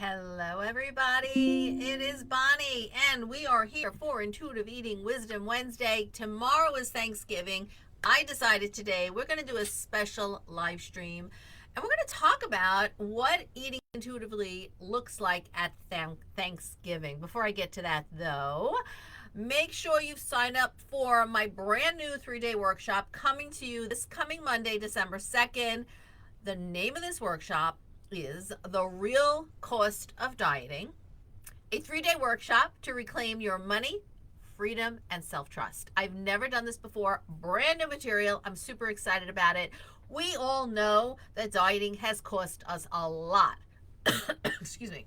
Hello, everybody. It is Bonnie, and we are here for Intuitive Eating Wisdom Wednesday. Tomorrow is Thanksgiving. I decided today we're going to do a special live stream, and we're going to talk about what eating intuitively looks like at Thanksgiving. Before I get to that, though, make sure you've signed up for my brand new 3-day workshop coming to you this coming Monday, December 2nd. The name of this workshop is The Real Cost of Dieting, a 3-day workshop to reclaim your money, freedom, and self-trust. I've never done this before. Brand new material. I'm super excited about it. We all know that dieting has cost us a lot. Excuse me.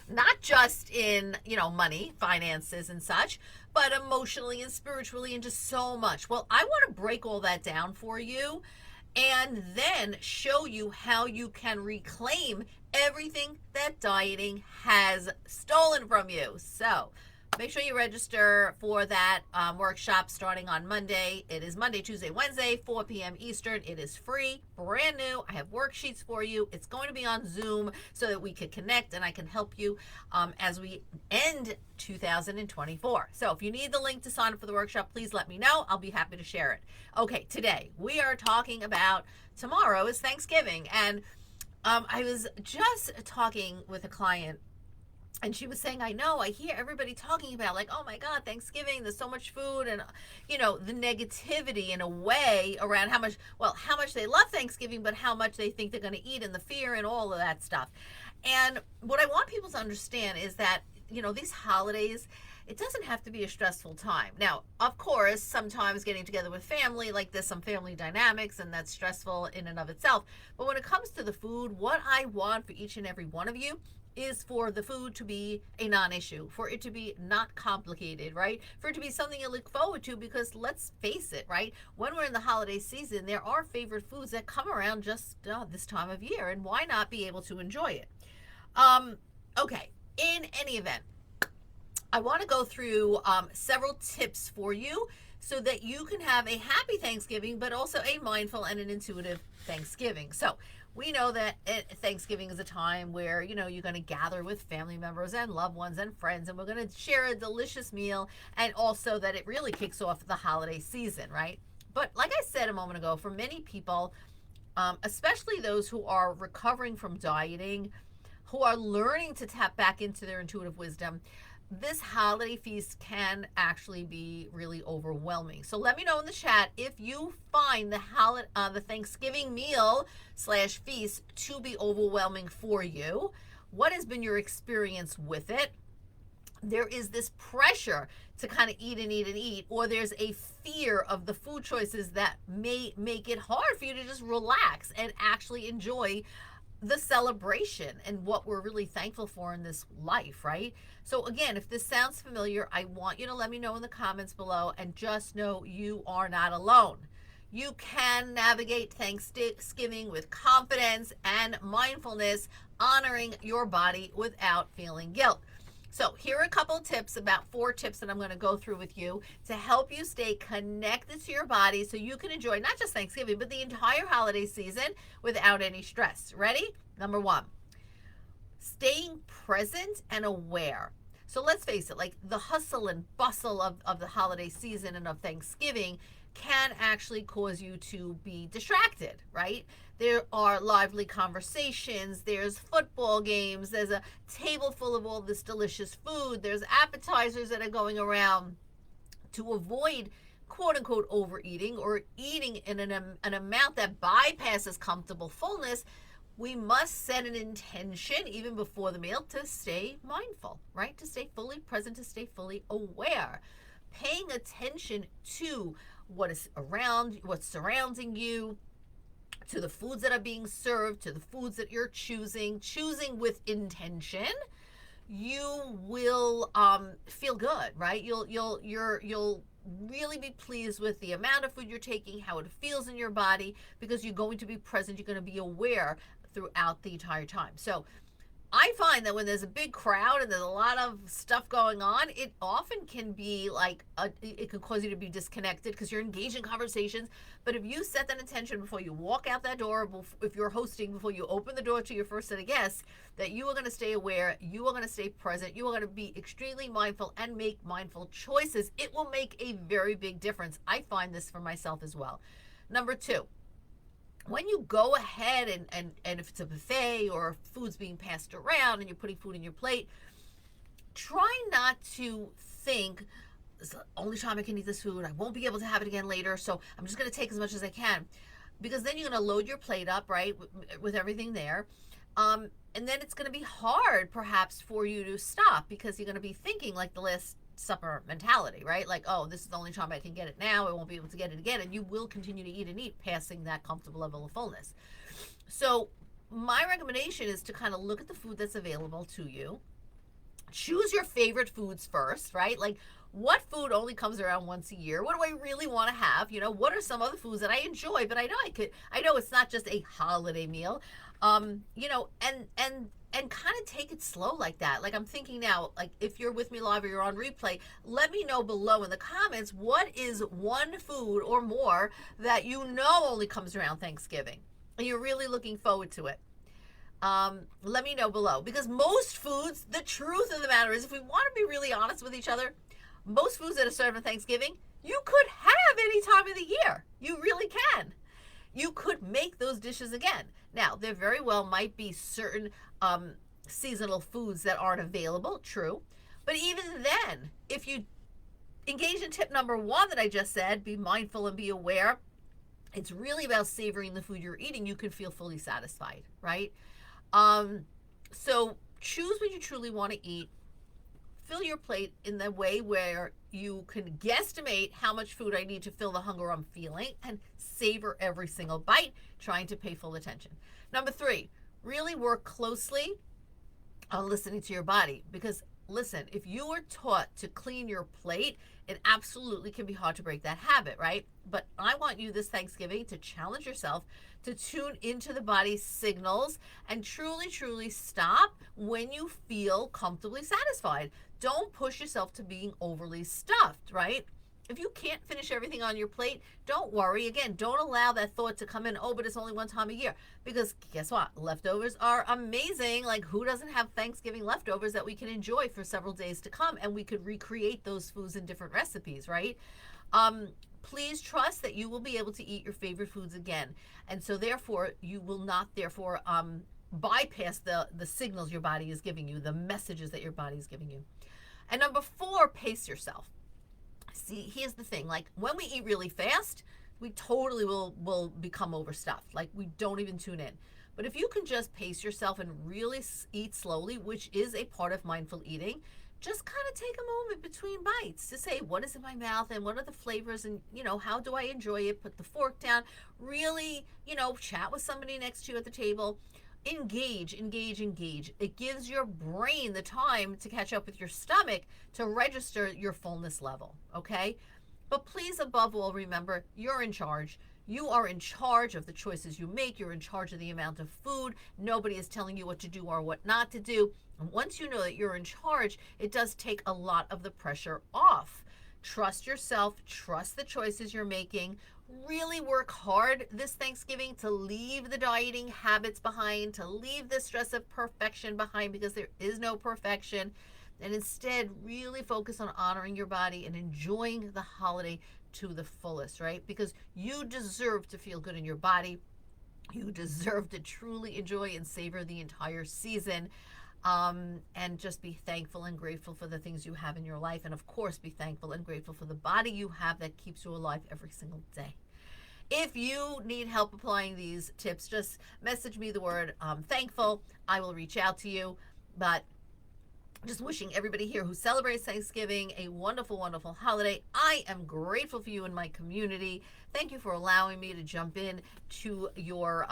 Not just in, money, finances, and such, but emotionally and spiritually and just so much. Well, I want to break all that down for you and then show you how you can reclaim everything that dieting has stolen from you. So make sure you register for that workshop starting on Monday. It is Monday, Tuesday, Wednesday, 4 p.m. Eastern. It is free, brand new. I have worksheets for you. It's going to be on Zoom so that we can connect and I can help you as we end 2024. So if you need the link to sign up for the workshop, please let me know. I'll be happy to share it. Okay, today we are talking about tomorrow is Thanksgiving. And I was just talking with a client and she was saying, I know, I hear everybody talking about like, oh my God, Thanksgiving, there's so much food and, the negativity in a way around how much they love Thanksgiving, but how much they think they're going to eat and the fear and all of that stuff. And what I want people to understand is that, these holidays, it doesn't have to be a stressful time. Now, of course, sometimes getting together with family, like there's some family dynamics and that's stressful in and of itself. But when it comes to the food, what I want for each and every one of you is for the food to be a non-issue, for it to be not complicated, right? For it to be something you look forward to, because let's face it, right? When we're in the holiday season, there are favorite foods that come around just this time of year, and why not be able to enjoy it? Okay, in any event, I want to go through several tips for you so that you can have a happy Thanksgiving, but also a mindful and an intuitive Thanksgiving. So we know that Thanksgiving is a time where, you're going to gather with family members and loved ones and friends, and we're going to share a delicious meal, and also that it really kicks off the holiday season, right? But like I said a moment ago, for many people, especially those who are recovering from dieting, who are learning to tap back into their intuitive wisdom, this holiday feast can actually be really overwhelming. So let me know in the chat if you find the Thanksgiving meal / feast to be overwhelming for you. What has been your experience with it? There is this pressure to kind of eat and eat and eat, or there's a fear of the food choices that may make it hard for you to just relax and actually enjoy the celebration and what we're really thankful for in this life, right? So again, if this sounds familiar, I want you to let me know in the comments below, and just know you are not alone. You can navigate Thanksgiving with confidence and mindfulness, honoring your body without feeling guilt. So here are a couple of tips, about 4 tips that I'm going to go through with you to help you stay connected to your body so you can enjoy not just Thanksgiving, but the entire holiday season without any stress. Ready? Number 1, staying present and aware. So let's face it, like the hustle and bustle of the holiday season and of Thanksgiving can actually cause you to be distracted, right? There are lively conversations, there's football games, there's a table full of all this delicious food, there's appetizers that are going around. To avoid quote unquote overeating or eating in an amount that bypasses comfortable fullness, we must set an intention even before the meal to stay mindful, right? To stay fully present, to stay fully aware, paying attention to what is around, what's surrounding you, to the foods that are being served, to the foods that you're choosing with intention. You will feel good, right? You'll really be pleased with the amount of food you're taking, how it feels in your body, because you're going to be present, you're going to be aware throughout the entire time. So I find that when there's a big crowd and there's a lot of stuff going on, it often can be like it can cause you to be disconnected because you're engaged in conversations. But if you set that intention before you walk out that door, if you're hosting, before you open the door to your first set of guests, that you are going to stay aware, you are going to stay present, you are going to be extremely mindful and make mindful choices, it will make a very big difference. I find this for myself as well. Number two, when you go ahead and if it's a buffet or food's being passed around and you're putting food in your plate, try not to think, it's the only time I can eat this food, I won't be able to have it again later, so I'm just going to take as much as I can. Because then you're going to load your plate up, right, with everything there. And then it's going to be hard, perhaps, for you to stop because you're going to be thinking like the Last Supper mentality, right? Like, oh, this is the only time I can get it now. I won't be able to get it again. And you will continue to eat and eat, passing that comfortable level of fullness. So my recommendation is to kind of look at the food that's available to you. Choose your favorite foods first, right? Like, what food only comes around once a year? What do I really want to have? What are some other foods that I enjoy, but I know it's not just a holiday meal. And kind of take it slow like that. Like, I'm thinking now, like, if you're with me live or you're on replay, let me know below in the comments, what is one food or more that only comes around Thanksgiving and you're really looking forward to it. Let me know below, because most foods, the truth of the matter is, if we want to be really honest with each other, most foods that are served on Thanksgiving, you could have any time of the year. You really can. You could make those dishes again. Now, there very well might be certain seasonal foods that aren't available, true. But even then, if you engage in tip number one that I just said, be mindful and be aware, it's really about savoring the food you're eating. You can feel fully satisfied, right? So choose what you truly want to eat. Fill your plate in the way where you can guesstimate how much food I need to fill the hunger I'm feeling, and savor every single bite, trying to pay full attention. Number three, really work closely on listening to your body, because listen, if you are taught to clean your plate, it absolutely can be hard to break that habit, right? But I want you this Thanksgiving to challenge yourself to tune into the body's signals and truly, truly stop when you feel comfortably satisfied. Don't push yourself to being overly stuffed, right? If you can't finish everything on your plate, don't worry. Again, don't allow that thought to come in, oh, but it's only one time a year. Because guess what? Leftovers are amazing. Like, who doesn't have Thanksgiving leftovers that we can enjoy for several days to come? And we could recreate those foods in different recipes, right? Please trust that you will be able to eat your favorite foods again. And so therefore, you will not bypass the signals your body is giving you, the messages that your body is giving you. And number four, pace yourself. See, here's the thing. Like, when we eat really fast, we totally will become overstuffed. Like, we don't even tune in. But if you can just pace yourself and really eat slowly, which is a part of mindful eating, just kind of take a moment between bites to say, what is in my mouth and what are the flavors, and, how do I enjoy it? Put the fork down, really, chat with somebody next to you at the table. Engage. It gives your brain the time to catch up with your stomach to register your fullness level, okay? But please, above all, remember, you're in charge. You are in charge of the choices you make. You're in charge of the amount of food. Nobody is telling you what to do or what not to do. And once you know that you're in charge, it does take a lot of the pressure off. Trust yourself. Trust the choices you're making. Really work hard this Thanksgiving to leave the dieting habits behind, to leave the stress of perfection behind, because there is no perfection. And instead, really focus on honoring your body and enjoying the holiday to the fullest, right? Because you deserve to feel good in your body. You deserve to truly enjoy and savor the entire season. And just be thankful and grateful for the things you have in your life. And of course, be thankful and grateful for the body you have that keeps you alive every single day. If you need help applying these tips, just message me the word thankful. I will reach out to you. But just wishing everybody here who celebrates Thanksgiving a wonderful, wonderful holiday. I am grateful for you in my community. Thank you for allowing me to jump in to your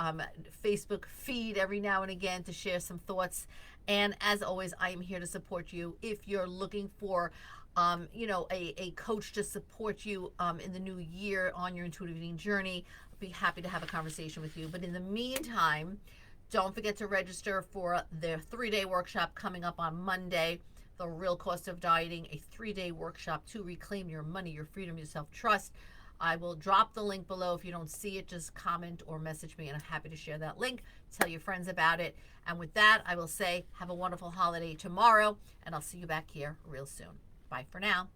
Facebook feed every now and again to share some thoughts. And as always, I am here to support you. If you're looking for a coach to support you in the new year on your intuitive eating journey, I'd be happy to have a conversation with you. But in the meantime, Don't forget to register for their 3-day workshop coming up on Monday. The Real Cost of Dieting, a 3-day workshop to reclaim your money, your freedom, your self-trust. I will drop the link below. If you don't see it, just comment or message me, and I'm happy to share that link. Tell your friends about it. And with that, I will say have a wonderful holiday tomorrow, and I'll see you back here real soon. Bye for now.